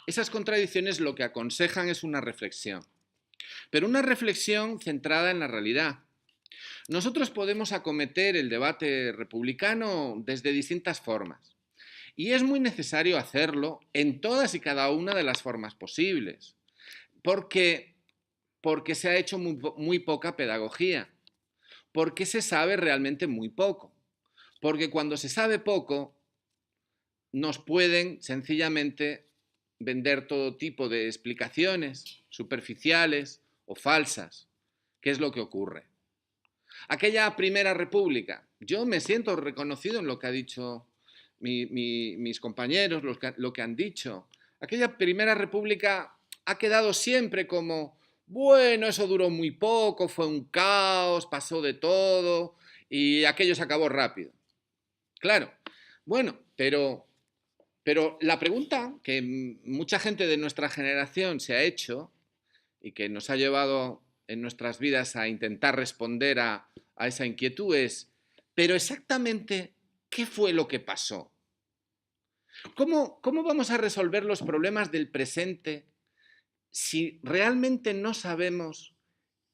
Esas contradicciones lo que aconsejan es una reflexión, pero una reflexión centrada en la realidad. Nosotros podemos acometer el debate republicano desde distintas formas, y es muy necesario hacerlo en todas y cada una de las formas posibles, porque, porque se ha hecho muy poca pedagogía, porque se sabe realmente muy poco, porque cuando se sabe poco nos pueden sencillamente vender todo tipo de explicaciones superficiales o falsas. ¿Qué es lo que ocurre? Aquella primera república, yo me siento reconocido en lo que ha dicho mis compañeros, lo que han dicho. Aquella primera república ha quedado siempre como, bueno, eso duró muy poco, fue un caos, pasó de todo y aquello se acabó rápido. Claro, bueno, pero la pregunta que mucha gente de nuestra generación se ha hecho y que nos ha llevado en nuestras vidas a intentar responder a esa inquietud es, pero exactamente, ¿qué fue lo que pasó? ¿Cómo vamos a resolver los problemas del presente si realmente no sabemos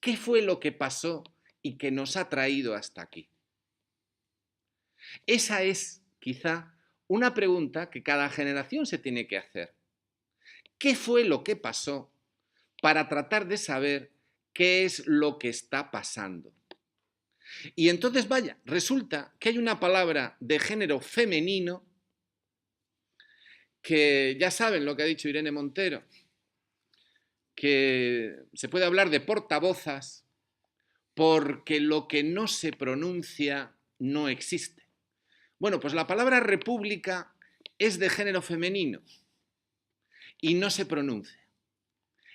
qué fue lo que pasó y que nos ha traído hasta aquí? Esa es, quizá, una pregunta que cada generación se tiene que hacer. ¿Qué fue lo que pasó para tratar de saber qué es lo que está pasando? Y entonces, vaya, resulta que hay una palabra de género femenino que ya saben lo que ha dicho Irene Montero, que se puede hablar de portavozas porque lo que no se pronuncia no existe. Bueno, pues la palabra república es de género femenino y no se pronuncia.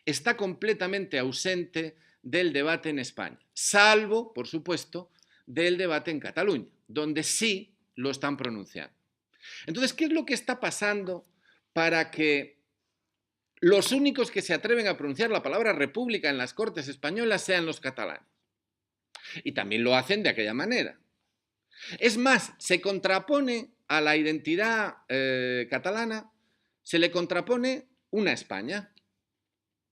Está completamente ausente del debate en España, salvo, por supuesto, del debate en Cataluña, donde sí lo están pronunciando. Entonces, ¿qué es lo que está pasando para que los únicos que se atreven a pronunciar la palabra república en las Cortes españolas sean los catalanes? Y también lo hacen de aquella manera. Es más, se contrapone a la identidad catalana, se le contrapone una España.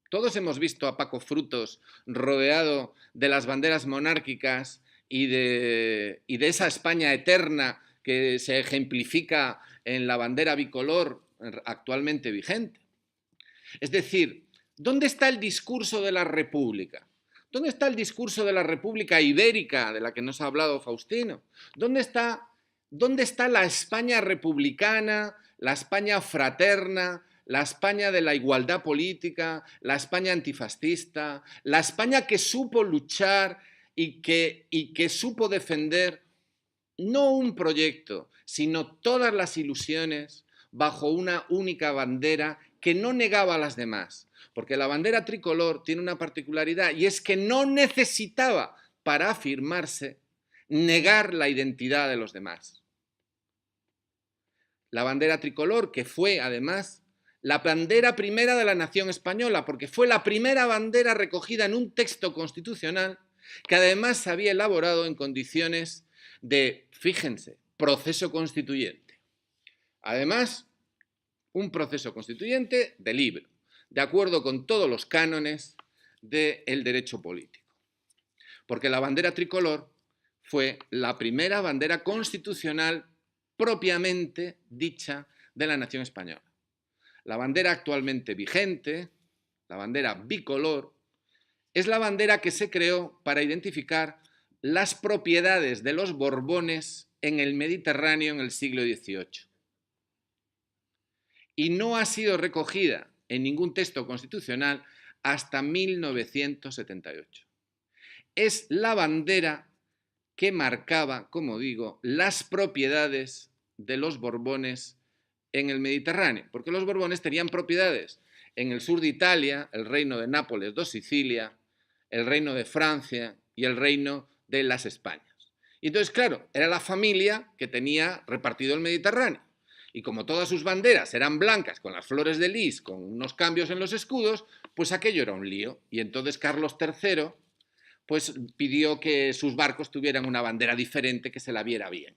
Todos hemos visto a Paco Frutos rodeado de las banderas monárquicas y de esa España eterna que se ejemplifica en la bandera bicolor actualmente vigente. Es decir, ¿dónde está el discurso de la República? ¿Dónde está el discurso de la República Ibérica de la que nos ha hablado Faustino? ¿Dónde está la España republicana, la España fraterna, la España de la igualdad política, la España antifascista, la España que supo luchar y que supo defender no un proyecto, sino todas las ilusiones bajo una única bandera que no negaba a las demás? Porque la bandera tricolor tiene una particularidad y es que no necesitaba para afirmarse negar la identidad de los demás. La bandera tricolor, que fue además la bandera primera de la nación española, porque fue la primera bandera recogida en un texto constitucional que además se había elaborado en condiciones de, fíjense, proceso constituyente. Además, un proceso constituyente de libro, de acuerdo con todos los cánones del derecho político. Porque la bandera tricolor fue la primera bandera constitucional propiamente dicha de la nación española. La bandera actualmente vigente, la bandera bicolor, es la bandera que se creó para identificar las propiedades de los Borbones en el Mediterráneo en el siglo XVIII. Y no ha sido recogida en ningún texto constitucional hasta 1978. Es la bandera que marcaba, como digo, las propiedades de los Borbones en el Mediterráneo, porque los Borbones tenían propiedades en el sur de Italia, el reino de Nápoles do Sicilia, el reino de Francia y el reino de las Españas. Y entonces, claro, era la familia que tenía repartido el Mediterráneo. Y como todas sus banderas eran blancas, con las flores de lis, con unos cambios en los escudos, pues aquello era un lío. Y entonces Carlos III pues pidió que sus barcos tuvieran una bandera diferente que se la viera bien.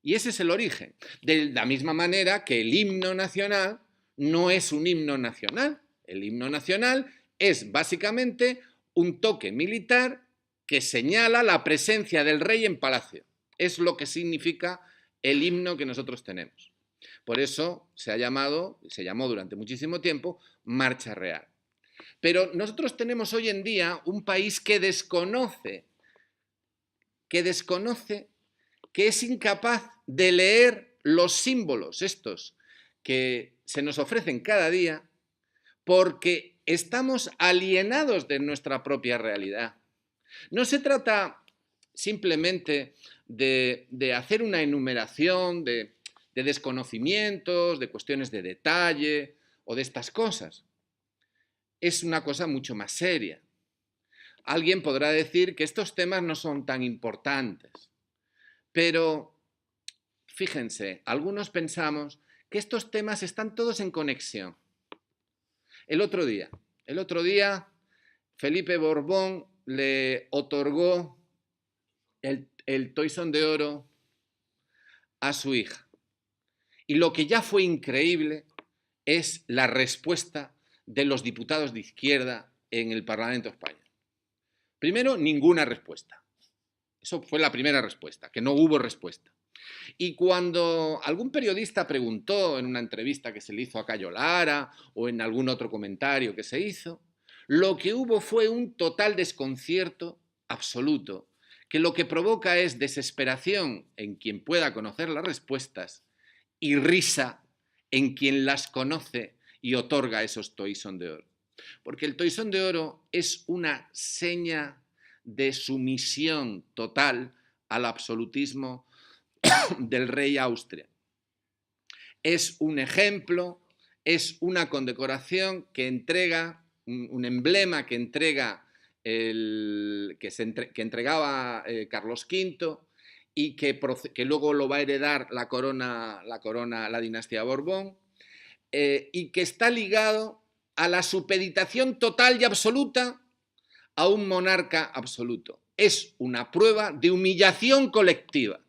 Y ese es el origen. De la misma manera que el himno nacional no es un himno nacional. El himno nacional es básicamente un toque militar que señala la presencia del rey en palacio. Es lo que significa el himno que nosotros tenemos. Por eso se llamó durante muchísimo tiempo Marcha Real. Pero nosotros tenemos hoy en día un país que desconoce, que es incapaz de leer los símbolos estos que se nos ofrecen cada día, porque estamos alienados de nuestra propia realidad. No se trata simplemente de hacer una enumeración de desconocimientos, de cuestiones de detalle o de estas cosas. Es una cosa mucho más seria. Alguien podrá decir que estos temas no son tan importantes, pero fíjense, algunos pensamos que estos temas están todos en conexión. El otro día, Felipe Borbón le otorgó el Toisón de Oro a su hija. Y lo que ya fue increíble es la respuesta de los diputados de izquierda en el Parlamento español. Primero, ninguna respuesta. Eso fue la primera respuesta, que no hubo respuesta. Y cuando algún periodista preguntó en una entrevista que se le hizo a Cayo Lara o en algún otro comentario que se hizo, lo que hubo fue un total desconcierto absoluto, que lo que provoca es desesperación en quien pueda conocer las respuestas y risa en quien las conoce y otorga esos Toisón de Oro. Porque el Toisón de Oro es una seña de sumisión total al absolutismo del rey Austria. Es un ejemplo, es una condecoración que entrega, un emblema que entrega que entregaba Carlos V y que luego lo va a heredar la dinastía Borbón, y que está ligado a la supeditación total y absoluta a un monarca absoluto. Es una prueba de humillación colectiva.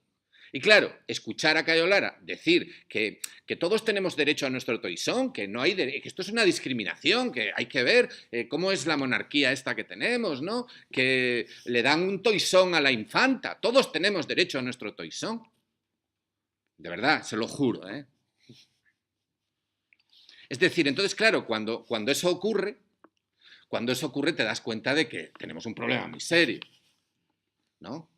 Y claro, escuchar a Cayo Lara decir que todos tenemos derecho a nuestro toisón, que esto es una discriminación, que hay que ver cómo es la monarquía esta que tenemos, ¿no? Que le dan un toisón a la infanta. Todos tenemos derecho a nuestro toisón. De verdad, se lo juro, ¿eh? Es decir, entonces, claro, cuando eso ocurre, te das cuenta de que tenemos un problema muy serio, ¿no?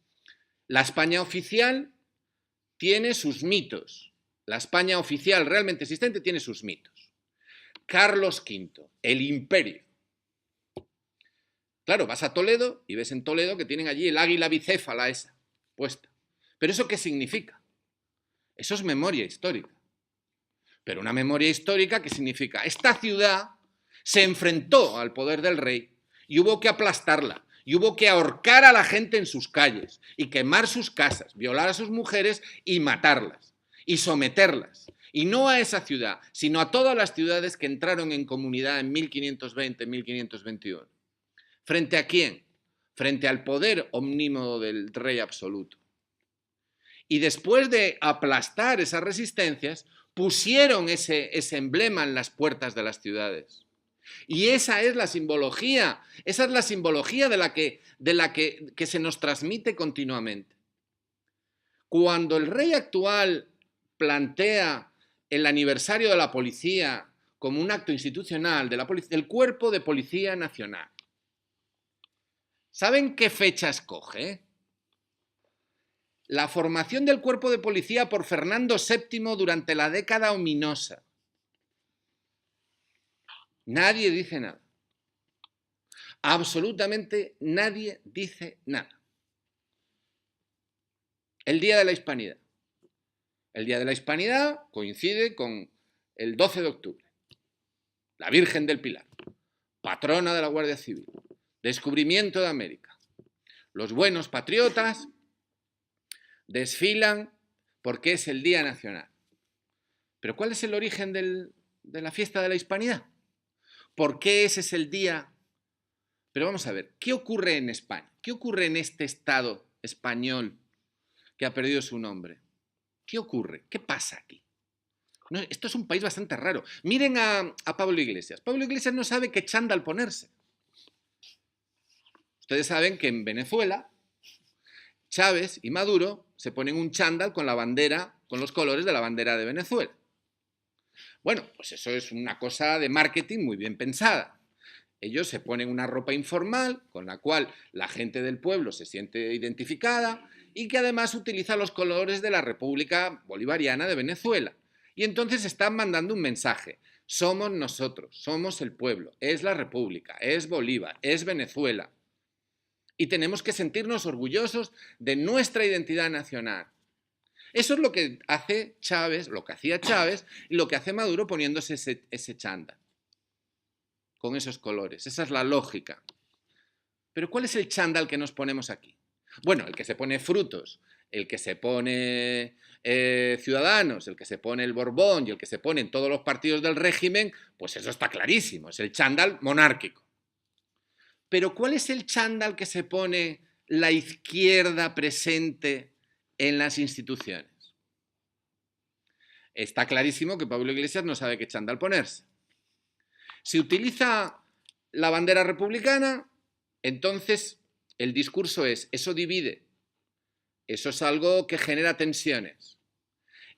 La España oficial tiene sus mitos. La España oficial realmente existente tiene sus mitos. Carlos V, el imperio. Claro, vas a Toledo y ves en Toledo que tienen allí el águila bicéfala esa puesta. ¿Pero eso qué significa? Eso es memoria histórica. Pero una memoria histórica que significa, esta ciudad se enfrentó al poder del rey y hubo que aplastarla. Y hubo que ahorcar a la gente en sus calles y quemar sus casas, violar a sus mujeres y matarlas y someterlas. Y no a esa ciudad, sino a todas las ciudades que entraron en comunidad en 1520-1521. ¿Frente a quién? Frente al poder omnímodo del rey absoluto. Y después de aplastar esas resistencias, pusieron ese emblema en las puertas de las ciudades. Y esa es la simbología de la que se nos transmite continuamente. Cuando el rey actual plantea el aniversario de la policía como un acto institucional del Cuerpo de Policía Nacional, ¿saben qué fecha escoge? La formación del Cuerpo de Policía por Fernando VII durante la década ominosa. Nadie dice nada. Absolutamente nadie dice nada. El Día de la Hispanidad. El Día de la Hispanidad coincide con el 12 de octubre. La Virgen del Pilar, patrona de la Guardia Civil. Descubrimiento de América. Los buenos patriotas desfilan porque es el Día Nacional. ¿Pero cuál es el origen de la fiesta de la Hispanidad? ¿Por qué ese es el día? Pero vamos a ver, ¿qué ocurre en España? ¿Qué ocurre en este Estado español que ha perdido su nombre? ¿Qué ocurre? ¿Qué pasa aquí? No, esto es un país bastante raro. Miren a Pablo Iglesias. Pablo Iglesias no sabe qué chándal ponerse. Ustedes saben que en Venezuela, Chávez y Maduro se ponen un chándal con la bandera, con los colores de la bandera de Venezuela. Bueno, pues eso es una cosa de marketing muy bien pensada. Ellos se ponen una ropa informal con la cual la gente del pueblo se siente identificada y que además utiliza los colores de la República Bolivariana de Venezuela. Y entonces están mandando un mensaje. Somos nosotros, somos el pueblo, es la República, es Bolívar, es Venezuela. Y tenemos que sentirnos orgullosos de nuestra identidad nacional. Eso es lo que hace Chávez, lo que hacía Chávez y lo que hace Maduro poniéndose ese chándal con esos colores. Esa es la lógica. Pero ¿cuál es el chándal que nos ponemos aquí? Bueno, el que se pone Frutos, el que se pone Ciudadanos, el que se pone el Borbón y el que se pone en todos los partidos del régimen, pues eso está clarísimo, es el chándal monárquico. Pero ¿cuál es el chándal que se pone la izquierda presente en las instituciones? Está clarísimo que Pablo Iglesias no sabe qué chándal ponerse. Si utiliza la bandera republicana, entonces el discurso es, eso divide, eso es algo que genera tensiones,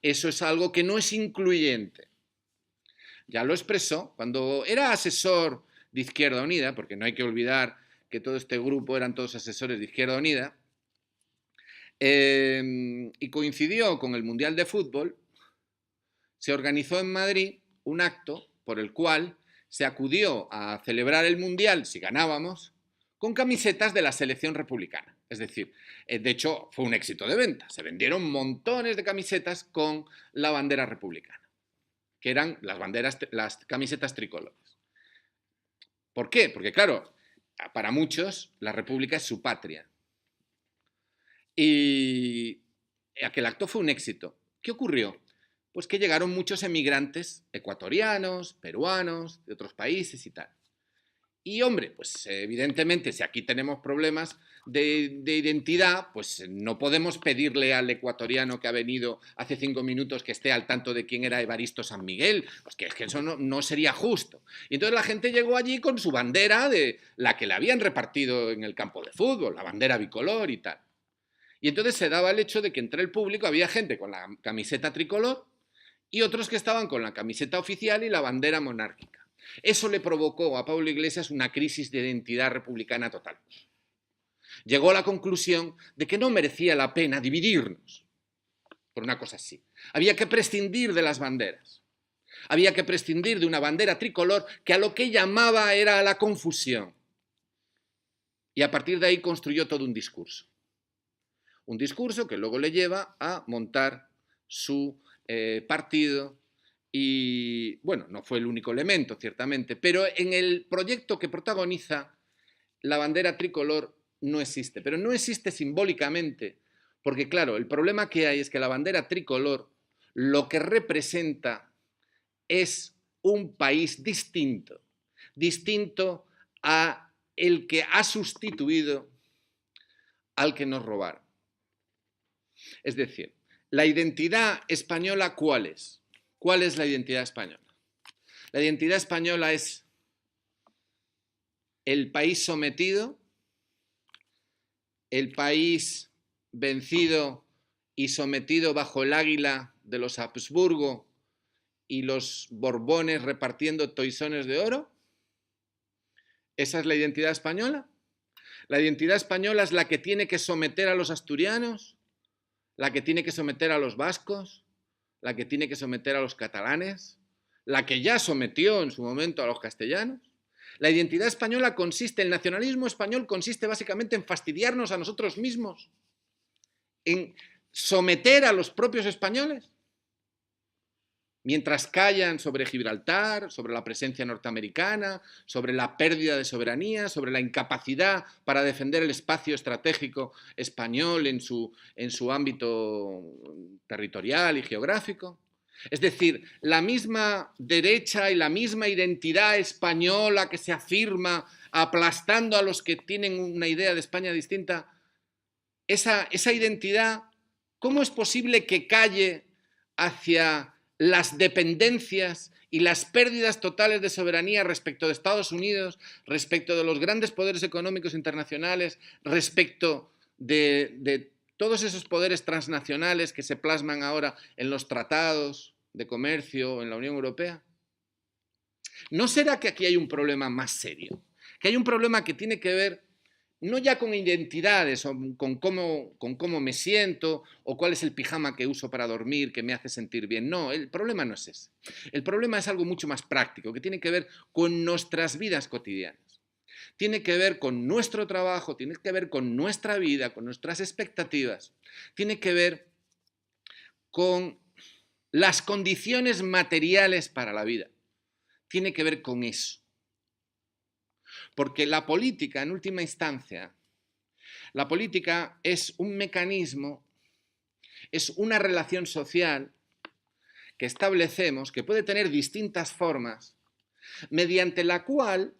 eso es algo que no es incluyente. Ya lo expresó cuando era asesor de Izquierda Unida, porque no hay que olvidar que todo este grupo eran todos asesores de Izquierda Unida, y coincidió con el Mundial de Fútbol, se organizó en Madrid un acto por el cual se acudió a celebrar el Mundial, si ganábamos, con camisetas de la selección republicana. Es decir, de hecho fue un éxito de venta. Se vendieron montones de camisetas con la bandera republicana, que eran las camisetas tricolores. ¿Por qué? Porque claro, para muchos la República es su patria. Y aquel acto fue un éxito. ¿Qué ocurrió? Pues que llegaron muchos emigrantes ecuatorianos, peruanos, de otros países y tal. Y hombre, pues evidentemente si aquí tenemos problemas de identidad, pues no podemos pedirle al ecuatoriano que ha venido hace 5 minutos que esté al tanto de quién era Evaristo San Miguel, pues que es que eso no sería justo. Y entonces la gente llegó allí con su bandera de la que le habían repartido en el campo de fútbol, la bandera bicolor y tal. Y entonces se daba el hecho de que entre el público había gente con la camiseta tricolor y otros que estaban con la camiseta oficial y la bandera monárquica. Eso le provocó a Pablo Iglesias una crisis de identidad republicana total. Llegó a la conclusión de que no merecía la pena dividirnos por una cosa así. Había que prescindir de las banderas. Había que prescindir de una bandera tricolor que a lo que llamaba era a la confusión. Y a partir de ahí construyó todo un discurso. Un discurso que luego le lleva a montar su partido y, bueno, no fue el único elemento, ciertamente, pero en el proyecto que protagoniza, la bandera tricolor no existe, pero no existe simbólicamente, porque claro, el problema que hay es que la bandera tricolor lo que representa es un país distinto, distinto a el que ha sustituido al que nos robaron. Es decir, la identidad española, ¿cuál es? ¿Cuál es la identidad española? La identidad española es el país sometido, el país vencido y sometido bajo el águila de los Habsburgo y los Borbones repartiendo toisones de oro. ¿Esa es la identidad española? La identidad española es la que tiene que someter a los asturianos, la que tiene que someter a los vascos, la que tiene que someter a los catalanes, la que ya sometió en su momento a los castellanos. La identidad española consiste, el nacionalismo español consiste básicamente en fastidiarnos a nosotros mismos, en someter a los propios españoles, mientras callan sobre Gibraltar, sobre la presencia norteamericana, sobre la pérdida de soberanía, sobre la incapacidad para defender el espacio estratégico español en su ámbito territorial y geográfico. Es decir, la misma derecha y la misma identidad española que se afirma aplastando a los que tienen una idea de España distinta, esa identidad, ¿cómo es posible que calle hacia las dependencias y las pérdidas totales de soberanía respecto de Estados Unidos, respecto de los grandes poderes económicos internacionales, respecto de todos esos poderes transnacionales que se plasman ahora en los tratados de comercio en la Unión Europea? ¿No será que aquí hay un problema más serio? Que hay un problema que tiene que ver no ya con identidades o con cómo me siento o cuál es el pijama que uso para dormir que me hace sentir bien. No, el problema no es ese. El problema es algo mucho más práctico, que tiene que ver con nuestras vidas cotidianas. Tiene que ver con nuestro trabajo, tiene que ver con nuestra vida, con nuestras expectativas. Tiene que ver con las condiciones materiales para la vida. Tiene que ver con eso. Porque la política, en última instancia, la política es un mecanismo, es una relación social que establecemos, que puede tener distintas formas, mediante la cual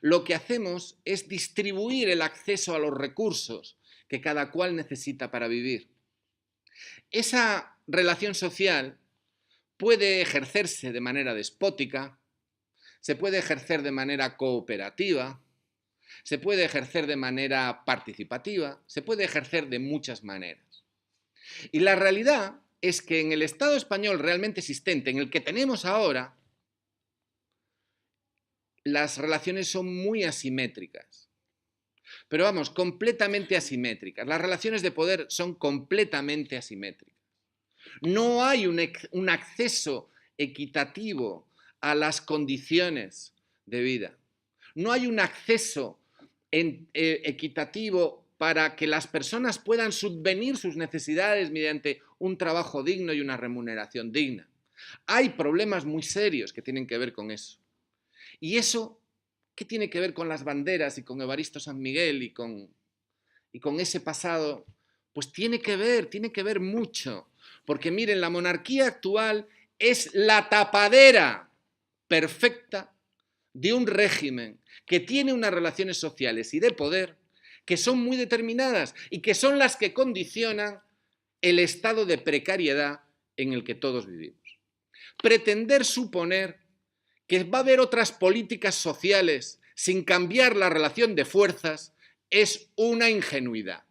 lo que hacemos es distribuir el acceso a los recursos que cada cual necesita para vivir. Esa relación social puede ejercerse de manera despótica, se puede ejercer de manera cooperativa, se puede ejercer de manera participativa, se puede ejercer de muchas maneras. Y la realidad es que en el Estado español realmente existente, en el que tenemos ahora, las relaciones son muy asimétricas. Pero vamos, completamente asimétricas. Las relaciones de poder son completamente asimétricas. No hay un acceso equitativo a las condiciones de vida. No hay un acceso equitativo para que las personas puedan subvenir sus necesidades mediante un trabajo digno y una remuneración digna. Hay problemas muy serios que tienen que ver con eso. Y eso, ¿qué tiene que ver con las banderas y con Evaristo San Miguel y con ese pasado? Pues tiene que ver mucho. Porque miren, la monarquía actual es la tapadera perfecta de un régimen que tiene unas relaciones sociales y de poder que son muy determinadas y que son las que condicionan el estado de precariedad en el que todos vivimos. Pretender suponer que va a haber otras políticas sociales sin cambiar la relación de fuerzas es una ingenuidad.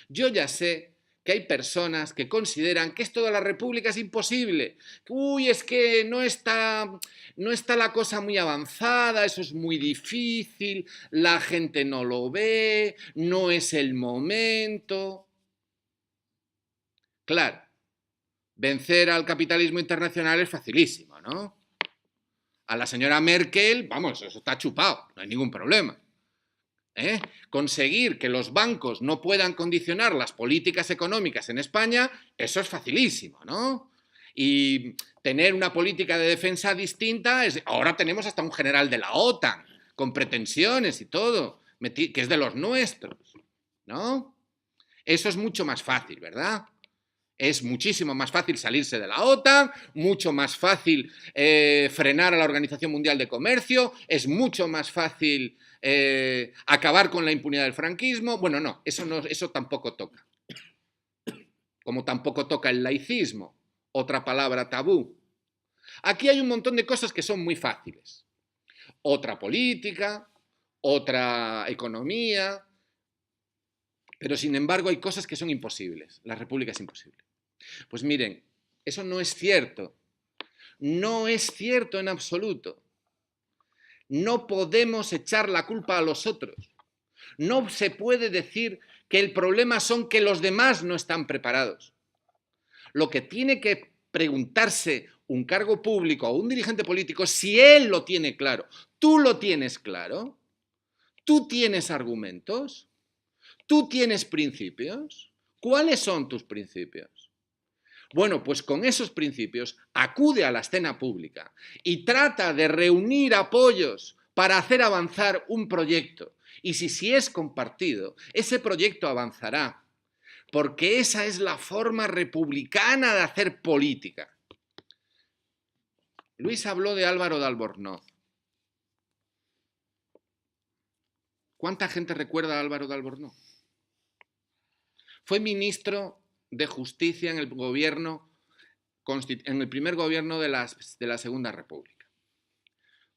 Yo ya sé que hay personas que consideran que esto de la república es imposible. Uy, es que no está la cosa muy avanzada, eso es muy difícil, la gente no lo ve, no es el momento. Claro, vencer al capitalismo internacional es facilísimo, ¿no? A la señora Merkel, vamos, eso está chupado, no hay ningún problema. Conseguir que los bancos no puedan condicionar las políticas económicas en España, eso es facilísimo, ¿no? Y tener una política de defensa distinta, ahora tenemos hasta un general de la OTAN, con pretensiones y todo, que es de los nuestros, ¿no? Eso es mucho más fácil, ¿verdad? Es muchísimo más fácil salirse de la OTAN, mucho más fácil frenar a la Organización Mundial de Comercio, es mucho más fácil acabar con la impunidad del franquismo. Bueno, no, eso tampoco toca. Como tampoco toca el laicismo, otra palabra tabú. Aquí hay un montón de cosas que son muy fáciles. Otra política, otra economía, pero sin embargo hay cosas que son imposibles. La república es imposible. Pues miren, eso no es cierto. No es cierto en absoluto. No podemos echar la culpa a los otros. No se puede decir que el problema son que los demás no están preparados. Lo que tiene que preguntarse un cargo público o un dirigente político, si él lo tiene claro, tú lo tienes claro, tú tienes argumentos, tú tienes principios. ¿Cuáles son tus principios? Bueno, pues con esos principios acude a la escena pública y trata de reunir apoyos para hacer avanzar un proyecto. Y si es compartido, ese proyecto avanzará, porque esa es la forma republicana de hacer política. Luis habló de Álvaro de Albornoz. ¿Cuánta gente recuerda a Álvaro de Albornoz? Fue ministro de Justicia en el gobierno en el primer gobierno de la Segunda República.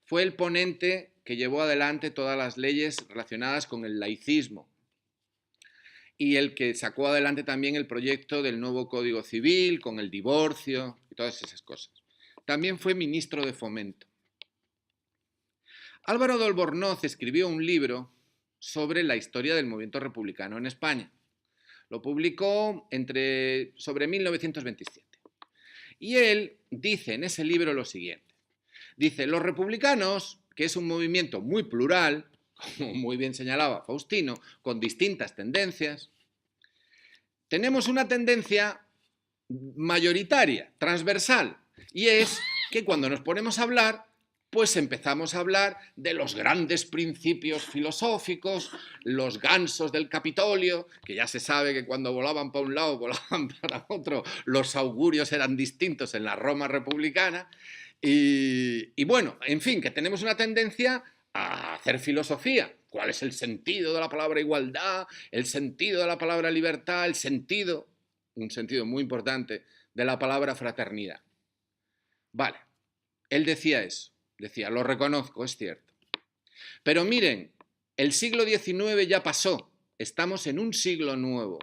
Fue el ponente que llevó adelante todas las leyes relacionadas con el laicismo y el que sacó adelante también el proyecto del nuevo Código Civil, con el divorcio y todas esas cosas. También fue ministro de Fomento. Álvaro de Albornoz escribió un libro sobre la historia del movimiento republicano en España. Lo publicó sobre 1927. Y él dice en ese libro lo siguiente. Dice, los republicanos, que es un movimiento muy plural, como muy bien señalaba Faustino, con distintas tendencias, tenemos una tendencia mayoritaria, transversal, y es que cuando nos ponemos a hablar, pues empezamos a hablar de los grandes principios filosóficos, los gansos del Capitolio, que ya se sabe que cuando volaban para un lado, volaban para otro, los augurios eran distintos en la Roma republicana, y bueno, en fin, que tenemos una tendencia a hacer filosofía. ¿Cuál es el sentido de la palabra igualdad? El sentido de la palabra libertad, el sentido, un sentido muy importante, de la palabra fraternidad. Vale, él decía eso. Decía, lo reconozco, es cierto. Pero miren, el siglo XIX ya pasó, estamos en un siglo nuevo.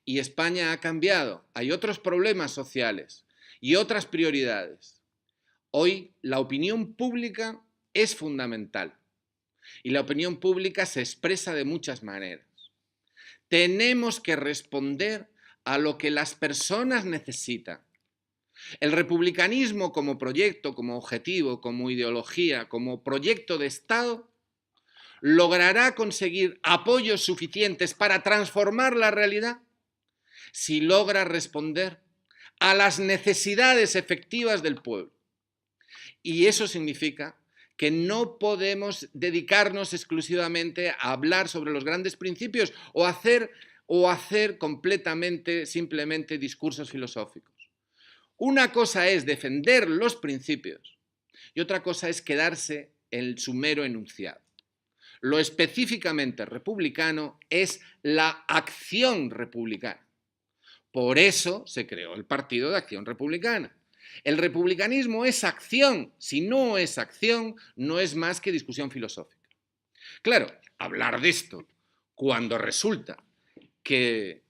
Y España ha cambiado, hay otros problemas sociales y otras prioridades. Hoy la opinión pública es fundamental. Y la opinión pública se expresa de muchas maneras. Tenemos que responder a lo que las personas necesitan. El republicanismo como proyecto, como objetivo, como ideología, como proyecto de Estado, logrará conseguir apoyos suficientes para transformar la realidad si logra responder a las necesidades efectivas del pueblo. Y eso significa que no podemos dedicarnos exclusivamente a hablar sobre los grandes principios o hacer completamente, simplemente discursos filosóficos. Una cosa es defender los principios y otra cosa es quedarse en su mero enunciado. Lo específicamente republicano es la acción republicana. Por eso se creó el Partido de Acción Republicana. El republicanismo es acción. Si no es acción, no es más que discusión filosófica. Claro, hablar de esto cuando resulta que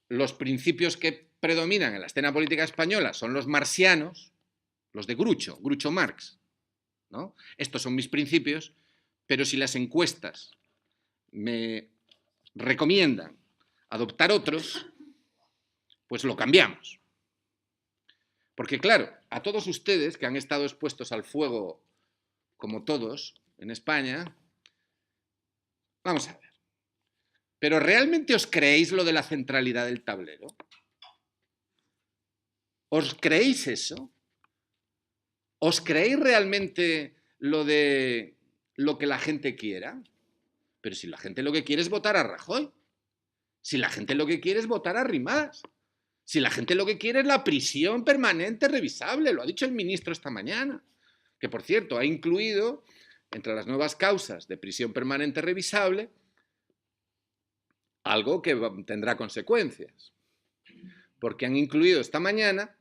los principios que predominan en la escena política española son los marxianos, los de Groucho Marx, ¿no? Estos son mis principios, pero si las encuestas me recomiendan adoptar otros, pues lo cambiamos. Porque claro, a todos ustedes que han estado expuestos al fuego, como todos, en España, vamos a ver, ¿pero realmente os creéis lo de la centralidad del tablero? ¿Os creéis eso? ¿Os creéis realmente lo de lo que la gente quiera? Pero si la gente lo que quiere es votar a Rajoy, si la gente lo que quiere es votar a Arrimadas, si la gente lo que quiere es la prisión permanente revisable, lo ha dicho el ministro esta mañana, que por cierto ha incluido entre las nuevas causas de prisión permanente revisable algo que tendrá consecuencias, porque han incluido esta mañana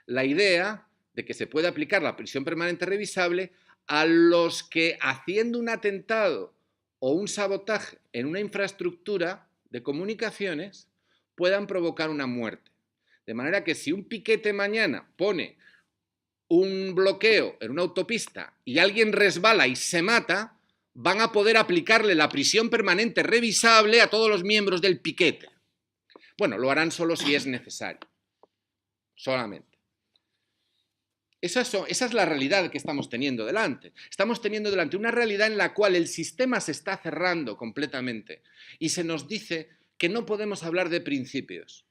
la idea de que se puede aplicar la prisión permanente revisable a los que, haciendo un atentado o un sabotaje en una infraestructura de comunicaciones, puedan provocar una muerte. De manera que si un piquete mañana pone un bloqueo en una autopista y alguien resbala y se mata, van a poder aplicarle la prisión permanente revisable a todos los miembros del piquete. Bueno, lo harán solo si es necesario. Solamente. Esa es la realidad que estamos teniendo delante. Estamos teniendo delante una realidad en la cual el sistema se está cerrando completamente y se nos dice que no podemos hablar de principios,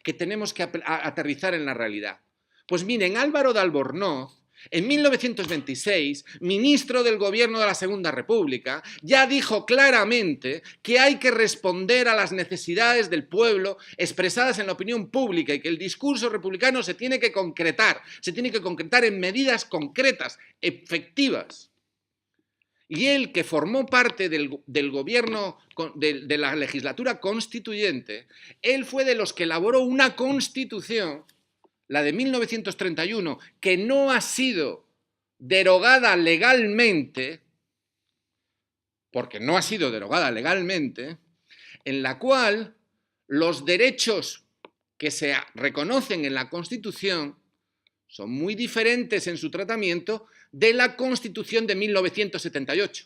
que tenemos que aterrizar en la realidad. Pues miren, Álvaro de Albornoz, en 1926, ministro del gobierno de la Segunda República, ya dijo claramente que hay que responder a las necesidades del pueblo expresadas en la opinión pública y que el discurso republicano se tiene que concretar en medidas concretas, efectivas. Y él, que formó parte del gobierno, de la legislatura constituyente, él fue de los que elaboró una constitución, la de 1931, que no ha sido derogada legalmente, porque no ha sido derogada legalmente, en la cual los derechos que se reconocen en la Constitución son muy diferentes en su tratamiento de la Constitución de 1978.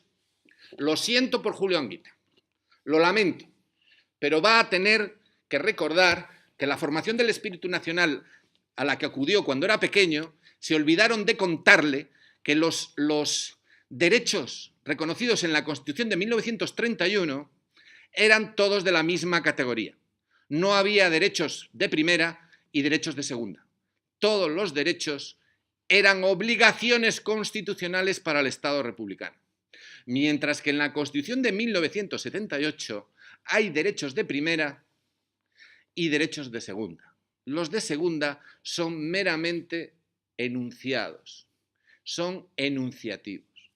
Lo siento por Julio Anguita, lo lamento, pero va a tener que recordar que la formación del espíritu nacional a la que acudió cuando era pequeño, se olvidaron de contarle que los derechos reconocidos en la Constitución de 1931 eran todos de la misma categoría. No había derechos de primera y derechos de segunda. Todos los derechos eran obligaciones constitucionales para el Estado republicano. Mientras que en la Constitución de 1978 hay derechos de primera y derechos de segunda. Los de segunda son meramente enunciados, son enunciativos.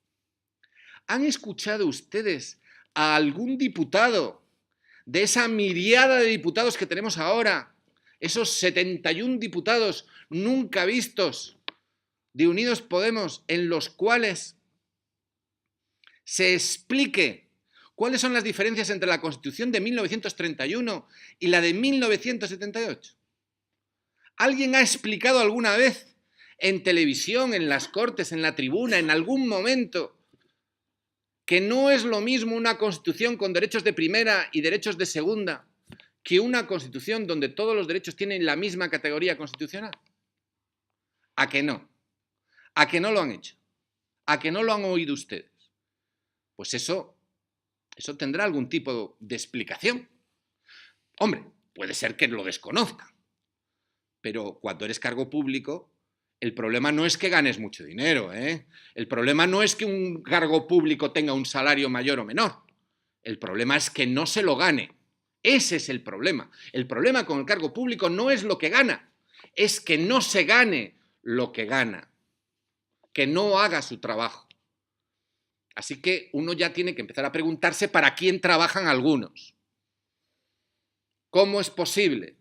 ¿Han escuchado ustedes a algún diputado de esa miriada de diputados que tenemos ahora, esos 71 diputados nunca vistos de Unidos Podemos, en los cuales se explique cuáles son las diferencias entre la Constitución de 1931 y la de 1978? ¿Alguien ha explicado alguna vez en televisión, en las Cortes, en la tribuna, en algún momento, que no es lo mismo una Constitución con derechos de primera y derechos de segunda que una Constitución donde todos los derechos tienen la misma categoría constitucional? ¿A que no? ¿A que no lo han hecho? ¿A que no lo han oído ustedes? Pues eso tendrá algún tipo de explicación. Hombre, puede ser que lo desconozcan. Pero cuando eres cargo público, el problema no es que ganes mucho dinero, ¿eh? El problema no es que un cargo público tenga un salario mayor o menor. El problema es que no se lo gane. Ese es el problema. El problema con el cargo público no es lo que gana, es que no se gane lo que gana, que no haga su trabajo. Así que uno ya tiene que empezar a preguntarse para quién trabajan algunos. ¿Cómo es posible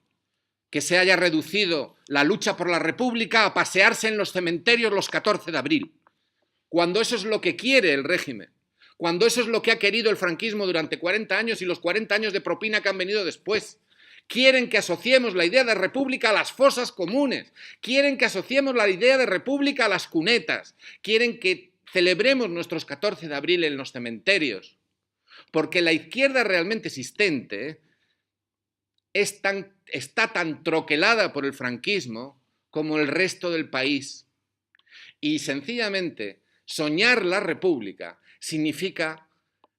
que se haya reducido la lucha por la República a pasearse en los cementerios los 14 de abril, cuando eso es lo que quiere el régimen, cuando eso es lo que ha querido el franquismo durante 40 años y los 40 años de propina que han venido después? Quieren que asociemos la idea de república a las fosas comunes, quieren que asociemos la idea de república a las cunetas, quieren que celebremos nuestros 14 de abril en los cementerios, porque la izquierda realmente existente está tan troquelada por el franquismo como el resto del país. Y sencillamente, soñar la república significa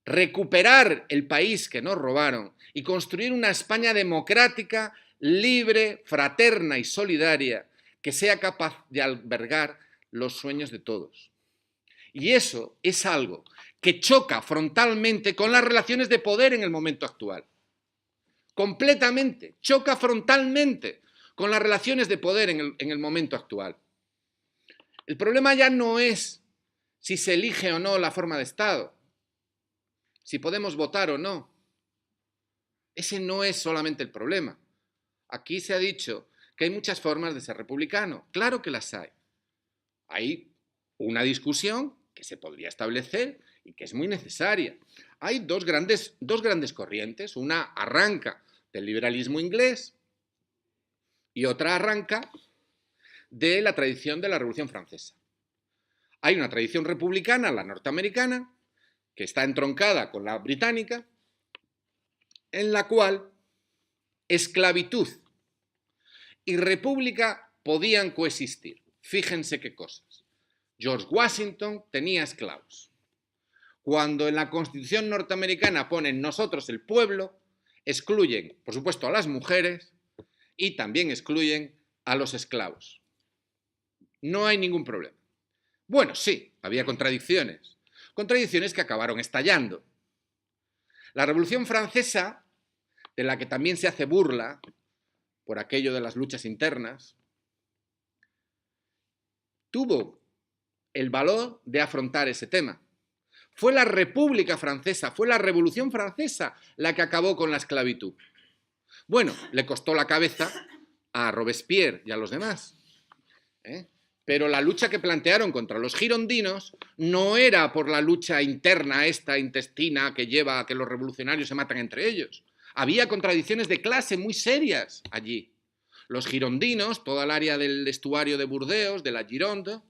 recuperar el país que nos robaron y construir una España democrática, libre, fraterna y solidaria que sea capaz de albergar los sueños de todos. Y eso es algo que choca frontalmente con las relaciones de poder en el momento actual. Completamente, choca frontalmente con las relaciones de poder en el momento actual. El problema ya no es si se elige o no la forma de Estado, si podemos votar o no. Ese no es solamente el problema. Aquí se ha dicho que hay muchas formas de ser republicano. Claro que las hay. Hay una discusión que se podría establecer y que es muy necesaria. Hay dos grandes corrientes. Una arranca del liberalismo inglés y otra arranca de la tradición de la Revolución Francesa. Hay una tradición republicana, la norteamericana, que está entroncada con la británica, en la cual esclavitud y república podían coexistir. Fíjense qué cosas. George Washington tenía esclavos. Cuando en la Constitución norteamericana ponen nosotros el pueblo, excluyen, por supuesto, a las mujeres y también excluyen a los esclavos. No hay ningún problema. Bueno, sí, había contradicciones que acabaron estallando. La Revolución Francesa, de la que también se hace burla por aquello de las luchas internas, tuvo el valor de afrontar ese tema. Fue la República Francesa, fue la Revolución Francesa la que acabó con la esclavitud. Bueno, le costó la cabeza a Robespierre y a los demás, ¿eh? Pero la lucha que plantearon contra los girondinos no era por la lucha interna, esta intestina que lleva a que los revolucionarios se matan entre ellos. Había contradicciones de clase muy serias allí. Los girondinos, toda el área del estuario de Burdeos, de la Gironde,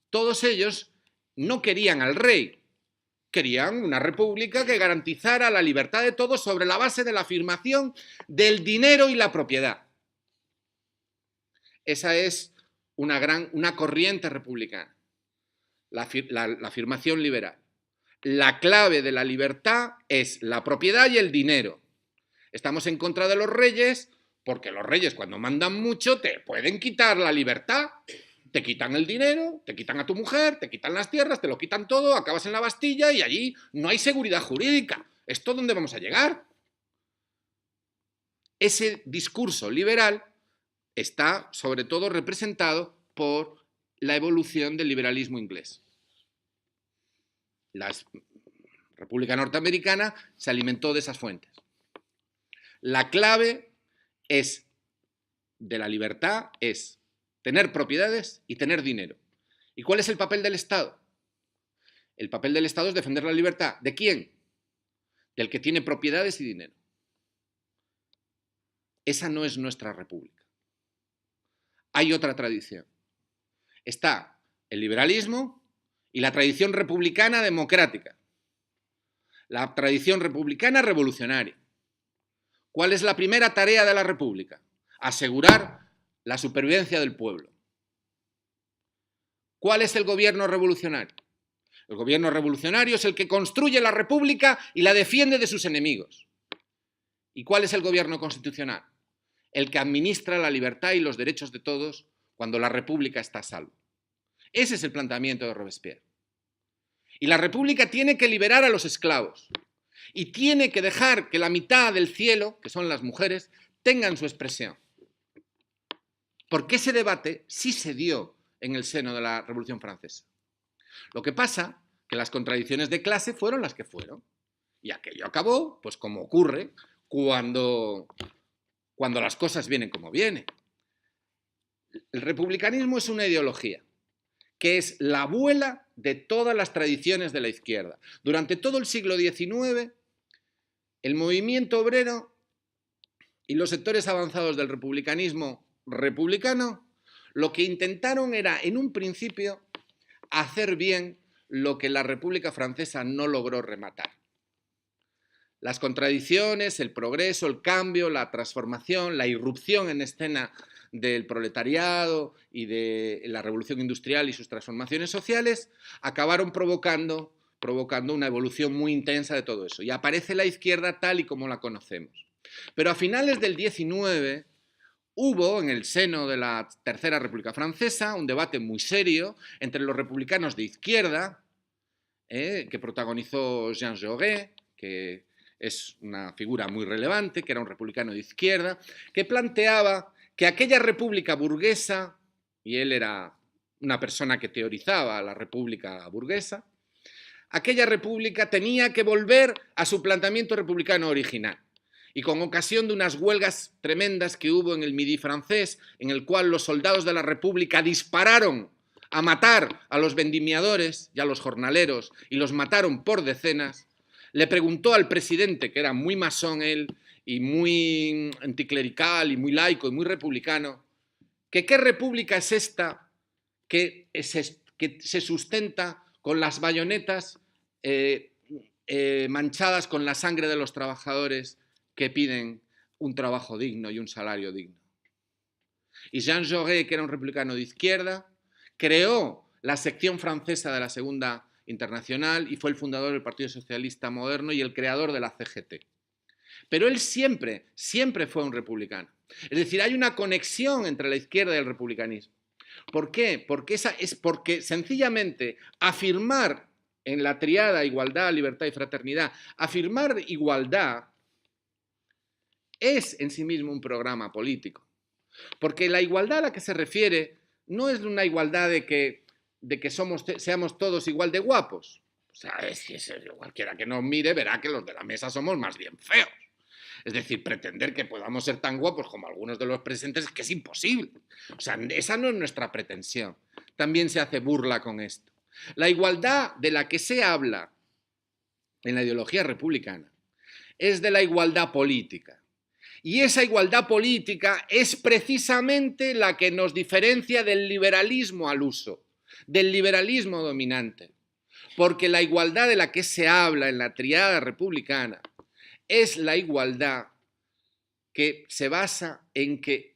todos ellos no querían al rey, querían una república que garantizara la libertad de todos sobre la base de la afirmación del dinero y la propiedad. Esa es una corriente republicana, la afirmación liberal. La clave de la libertad es la propiedad y el dinero. Estamos en contra de los reyes porque los reyes, cuando mandan mucho, te pueden quitar la libertad. Te quitan el dinero, te quitan a tu mujer, te quitan las tierras, te lo quitan todo, acabas en la Bastilla y allí no hay seguridad jurídica. ¿Esto dónde vamos a llegar? Ese discurso liberal está sobre todo representado por la evolución del liberalismo inglés. La República Norteamericana se alimentó de esas fuentes. La clave de la libertad es tener propiedades y tener dinero. ¿Y cuál es el papel del Estado? El papel del Estado es defender la libertad. ¿De quién? Del que tiene propiedades y dinero. Esa no es nuestra república. Hay otra tradición. Está el liberalismo y la tradición republicana democrática. La tradición republicana revolucionaria. ¿Cuál es la primera tarea de la república? Asegurar la supervivencia del pueblo. ¿Cuál es el gobierno revolucionario? El gobierno revolucionario es el que construye la república y la defiende de sus enemigos. ¿Y cuál es el gobierno constitucional? El que administra la libertad y los derechos de todos cuando la república está a salvo. Ese es el planteamiento de Robespierre. Y la república tiene que liberar a los esclavos y tiene que dejar que la mitad del cielo, que son las mujeres, tengan su expresión. Porque ese debate sí se dio en el seno de la Revolución Francesa. Lo que pasa es que las contradicciones de clase fueron las que fueron. Y aquello acabó, pues como ocurre cuando las cosas vienen como vienen. El republicanismo es una ideología que es la abuela de todas las tradiciones de la izquierda. Durante todo el siglo XIX, el movimiento obrero y los sectores avanzados del republicanismo republicano lo que intentaron era, en un principio, hacer bien lo que la República Francesa no logró rematar. Las contradicciones, el progreso, el cambio, la transformación, la irrupción en escena del proletariado y de la revolución industrial y sus transformaciones sociales acabaron provocando una evolución muy intensa de todo eso. Y aparece la izquierda tal y como la conocemos. Pero a finales del XIX hubo en el seno de la Tercera República Francesa un debate muy serio entre los republicanos de izquierda, que protagonizó Jean Jaurès, que es una figura muy relevante, que era un republicano de izquierda, que planteaba que aquella república burguesa, y él era una persona que teorizaba la república burguesa, aquella república tenía que volver a su planteamiento republicano original. Y con ocasión de unas huelgas tremendas que hubo en el Midi francés, en el cual los soldados de la república dispararon a matar a los vendimiadores y a los jornaleros, y los mataron por decenas, le preguntó al presidente, que era muy masón él, y muy anticlerical, y muy laico, y muy republicano, que qué república es esta que se sustenta con las bayonetas manchadas con la sangre de los trabajadores que piden un trabajo digno y un salario digno. Y Jean Jaurès, que era un republicano de izquierda, creó la sección francesa de la Segunda Internacional y fue el fundador del Partido Socialista Moderno y el creador de la CGT. Pero él siempre fue un republicano. Es decir, hay una conexión entre la izquierda y el republicanismo. ¿Por qué? Porque sencillamente afirmar en la triada igualdad, libertad y fraternidad, afirmar igualdad es en sí mismo un programa político. Porque la igualdad a la que se refiere no es una igualdad de que seamos todos igual de guapos. O sea, cualquiera que nos mire verá que los de la mesa somos más bien feos. Es decir, pretender que podamos ser tan guapos como algunos de los presentes es que es imposible. O sea, esa no es nuestra pretensión. También se hace burla con esto. La igualdad de la que se habla en la ideología republicana es de la igualdad política. Y esa igualdad política es precisamente la que nos diferencia del liberalismo al uso, del liberalismo dominante. Porque la igualdad de la que se habla en la tríada republicana es la igualdad que se basa en que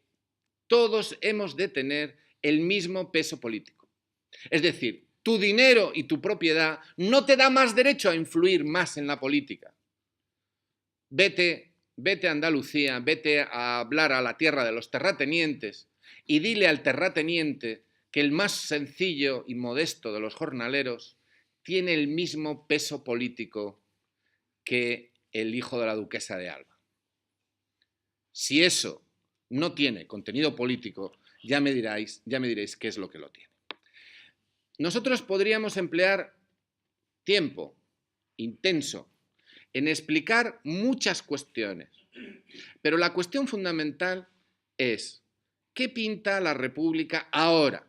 todos hemos de tener el mismo peso político. Es decir, tu dinero y tu propiedad no te da más derecho a influir más en la política. Vete a Andalucía, vete a hablar a la tierra de los terratenientes y dile al terrateniente que el más sencillo y modesto de los jornaleros tiene el mismo peso político que el hijo de la duquesa de Alba. Si eso no tiene contenido político, ya me diréis qué es lo que lo tiene. Nosotros podríamos emplear tiempo intenso en explicar muchas cuestiones, pero la cuestión fundamental es ¿qué pinta la República ahora?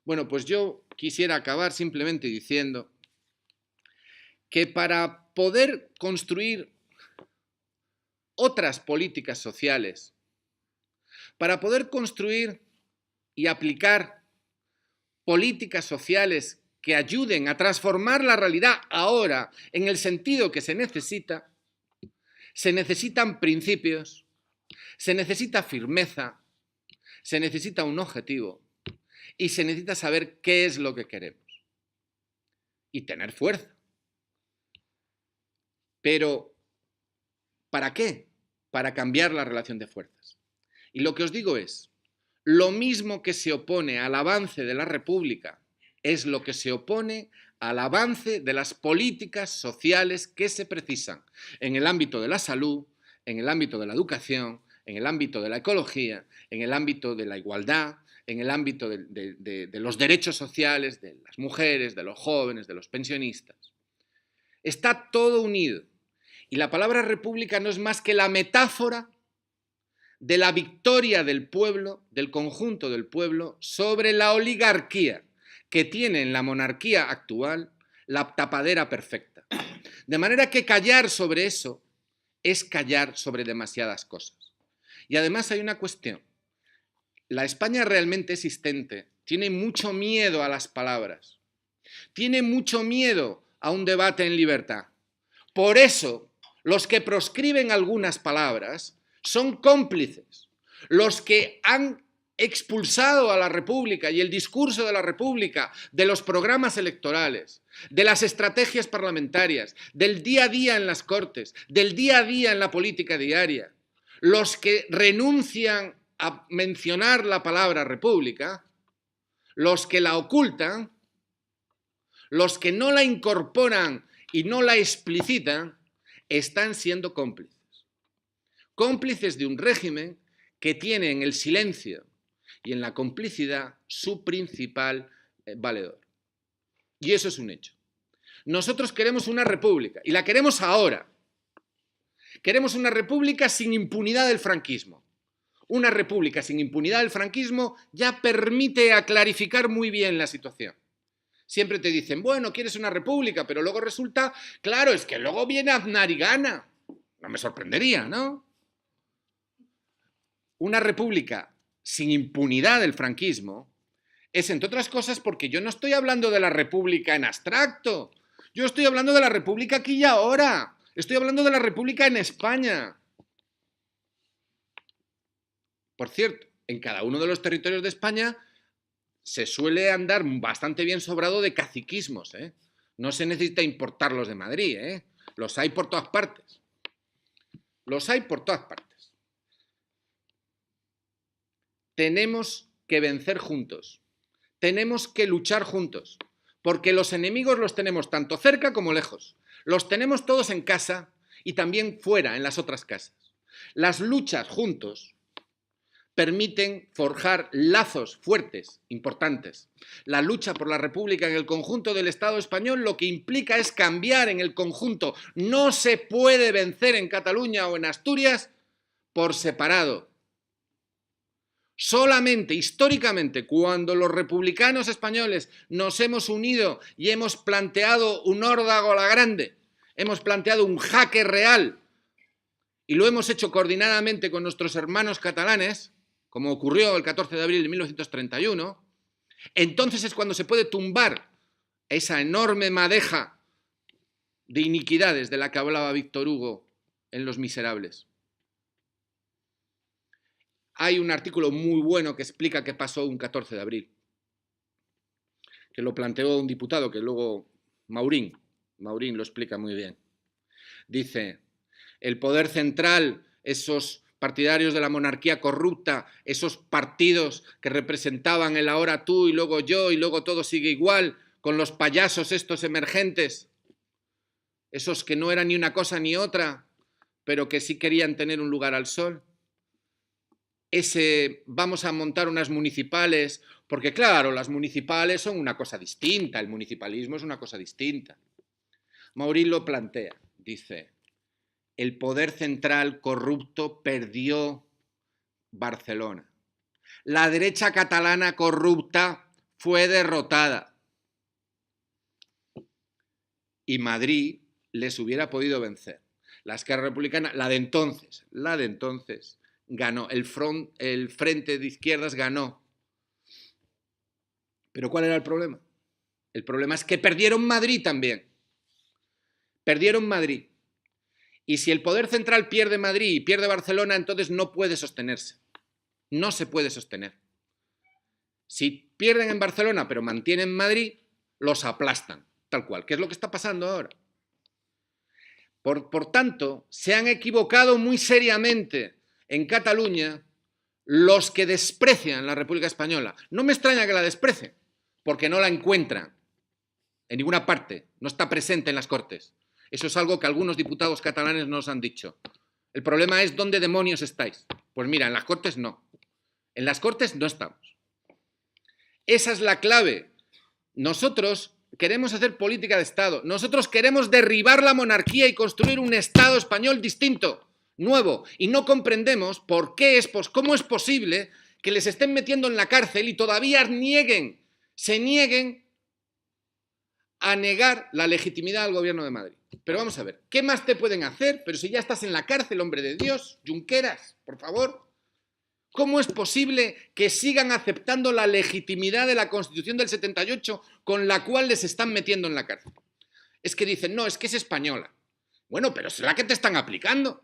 Bueno, pues yo quisiera acabar simplemente diciendo que para poder construir otras políticas sociales, para poder construir y aplicar políticas sociales que ayuden a transformar la realidad ahora en el sentido que se necesitan principios, se necesita firmeza, se necesita un objetivo y se necesita saber qué es lo que queremos y tener fuerza. Pero, ¿para qué? Para cambiar la relación de fuerzas. Y lo que os digo es, lo mismo que se opone al avance de la República es lo que se opone al avance de las políticas sociales que se precisan en el ámbito de la salud, en el ámbito de la educación, en el ámbito de la ecología, en el ámbito de la igualdad, en el ámbito de los derechos sociales, de las mujeres, de los jóvenes, de los pensionistas. Está todo unido. Y la palabra república no es más que la metáfora de la victoria del pueblo, del conjunto del pueblo, sobre la oligarquía, que tiene en la monarquía actual la tapadera perfecta. De manera que callar sobre eso es callar sobre demasiadas cosas. Y además hay una cuestión. La España realmente existente tiene mucho miedo a las palabras. Tiene mucho miedo a un debate en libertad. Por eso, los que proscriben algunas palabras son cómplices. Los que han expulsado a la República y el discurso de la República de los programas electorales, de las estrategias parlamentarias, del día a día en las Cortes, del día a día en la política diaria, los que renuncian a mencionar la palabra República, los que la ocultan, los que no la incorporan y no la explicitan, están siendo cómplices. Cómplices de un régimen que tiene en el silencio y en la complicidad su principal valedor. Y eso es un hecho. Nosotros queremos una república y la queremos ahora. Queremos una república sin impunidad del franquismo. Una república sin impunidad del franquismo ya permite clarificar muy bien la situación. Siempre te dicen, bueno, quieres una república, pero luego resulta, claro, es que luego viene Aznar y gana. No me sorprendería, ¿no? Una república sin impunidad del franquismo es, entre otras cosas, porque yo no estoy hablando de la república en abstracto. Yo estoy hablando de la república aquí y ahora. Estoy hablando de la república en España. Por cierto, en cada uno de los territorios de España se suele andar bastante bien sobrado de caciquismos, ¿eh? No se necesita importarlos de Madrid, ¿eh? Los hay por todas partes. Los hay por todas partes. Tenemos que vencer juntos. Tenemos que luchar juntos. Porque los enemigos los tenemos tanto cerca como lejos. Los tenemos todos en casa y también fuera, en las otras casas. Las luchas juntos permiten forjar lazos fuertes, importantes. La lucha por la República en el conjunto del Estado español lo que implica es cambiar en el conjunto. No se puede vencer en Cataluña o en Asturias por separado. Solamente, históricamente, cuando los republicanos españoles nos hemos unido y hemos planteado un órdago a la grande, hemos planteado un jaque real y lo hemos hecho coordinadamente con nuestros hermanos catalanes, como ocurrió el 14 de abril de 1931, entonces es cuando se puede tumbar esa enorme madeja de iniquidades de la que hablaba Víctor Hugo en Los Miserables. Hay un artículo muy bueno que explica qué pasó un 14 de abril, que lo planteó un diputado que luego Maurín lo explica muy bien. Dice, el poder central, esos partidarios de la monarquía corrupta, esos partidos que representaban el ahora tú y luego yo y luego todo sigue igual, con los payasos estos emergentes, esos que no eran ni una cosa ni otra, pero que sí querían tener un lugar al sol. Ese vamos a montar unas municipales, porque claro, las municipales son una cosa distinta, el municipalismo es una cosa distinta. Maurín lo plantea, dice, el poder central corrupto perdió Barcelona. La derecha catalana corrupta fue derrotada. Y Madrid les hubiera podido vencer. La Esquerra Republicana, la de entonces, ganó. El Frente de Izquierdas ganó. ¿Pero cuál era el problema? El problema es que perdieron Madrid también. Perdieron Madrid. Y si el poder central pierde Madrid y pierde Barcelona, entonces no puede sostenerse. No se puede sostener. Si pierden en Barcelona pero mantienen Madrid, los aplastan, tal cual, que es lo que está pasando ahora. Por tanto, se han equivocado muy seriamente en Cataluña los que desprecian la República Española. No me extraña que la desprecien, porque no la encuentran en ninguna parte, no está presente en las Cortes. Eso es algo que algunos diputados catalanes nos han dicho. El problema es ¿dónde demonios estáis? Pues mira, en las Cortes no. En las Cortes no estamos. Esa es la clave. Nosotros queremos hacer política de Estado. Nosotros queremos derribar la monarquía y construir un Estado español distinto, nuevo. Y no comprendemos por qué cómo es posible que les estén metiendo en la cárcel y todavía se nieguen a negar la legitimidad al gobierno de Madrid. Pero vamos a ver, ¿qué más te pueden hacer? Pero si ya estás en la cárcel, hombre de Dios, Junqueras, por favor. ¿Cómo es posible que sigan aceptando la legitimidad de la Constitución del 78 con la cual les están metiendo en la cárcel? Es que dicen, no, es que es española. Bueno, pero es la que te están aplicando.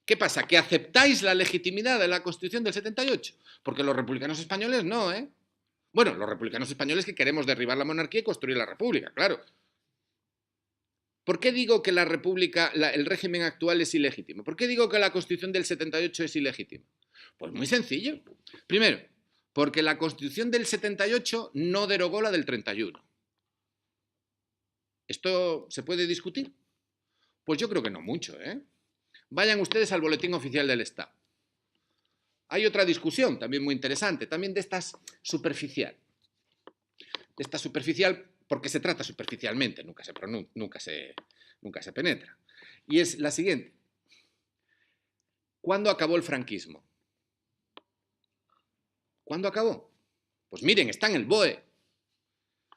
¿Qué pasa? ¿Que aceptáis la legitimidad de la Constitución del 78? Porque los republicanos españoles no, ¿eh? Bueno, los republicanos españoles que queremos derribar la monarquía y construir la república, claro. ¿Por qué digo que la república, el régimen actual es ilegítimo? ¿Por qué digo que la Constitución del 78 es ilegítima? Pues muy sencillo. Primero, porque la Constitución del 78 no derogó la del 31. ¿Esto se puede discutir? Pues yo creo que no mucho, ¿eh? Vayan ustedes al Boletín Oficial del Estado. Hay otra discusión también muy interesante, también de esta superficial. De esta superficial porque se trata superficialmente, nunca se penetra. Y es la siguiente. ¿Cuándo acabó el franquismo? ¿Cuándo acabó? Pues miren, está en el BOE.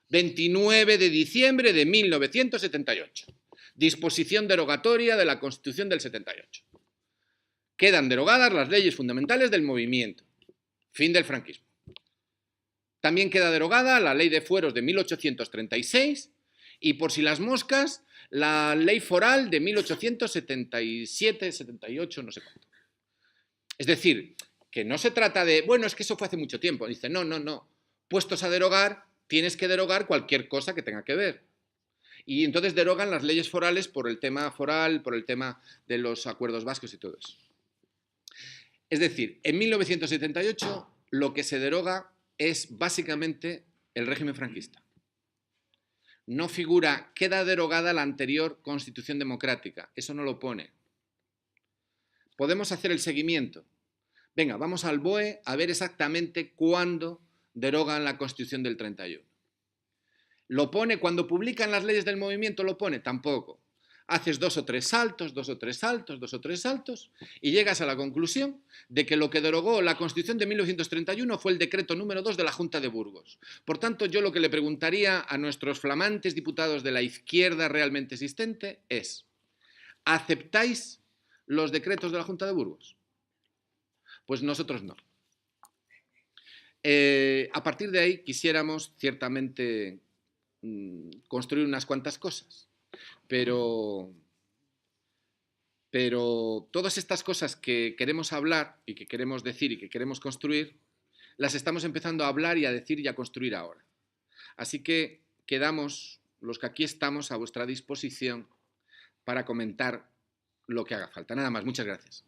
29 de diciembre de 1978. Disposición derogatoria de la Constitución del 78. Quedan derogadas las leyes fundamentales del movimiento. Fin del franquismo. También queda derogada la ley de fueros de 1836 y, por si las moscas, la ley foral de 1877, 78, no sé cuánto. Es decir, que no se trata de, bueno, es que eso fue hace mucho tiempo. Dice, no. Puestos a derogar, tienes que derogar cualquier cosa que tenga que ver. Y entonces derogan las leyes forales por el tema foral, por el tema de los acuerdos vascos y todo eso. Es decir, en 1978 lo que se deroga es básicamente el régimen franquista. No figura, queda derogada la anterior Constitución Democrática. Eso no lo pone. Podemos hacer el seguimiento. Venga, vamos al BOE a ver exactamente cuándo derogan la Constitución del 31. ¿Lo pone cuando publican las leyes del movimiento? ¿Lo pone? Tampoco. Haces dos o tres saltos, dos o tres saltos, dos o tres saltos y llegas a la conclusión de que lo que derogó la Constitución de 1931 fue el decreto número 2 de la Junta de Burgos. Por tanto, yo lo que le preguntaría a nuestros flamantes diputados de la izquierda realmente existente es: ¿aceptáis los decretos de la Junta de Burgos? Pues nosotros no. A partir de ahí quisiéramos ciertamente construir unas cuantas cosas, pero todas estas cosas que queremos hablar y que queremos decir y que queremos construir, las estamos empezando a hablar y a decir y a construir ahora. Así que quedamos, los que aquí estamos, a vuestra disposición para comentar lo que haga falta. Nada más, muchas gracias.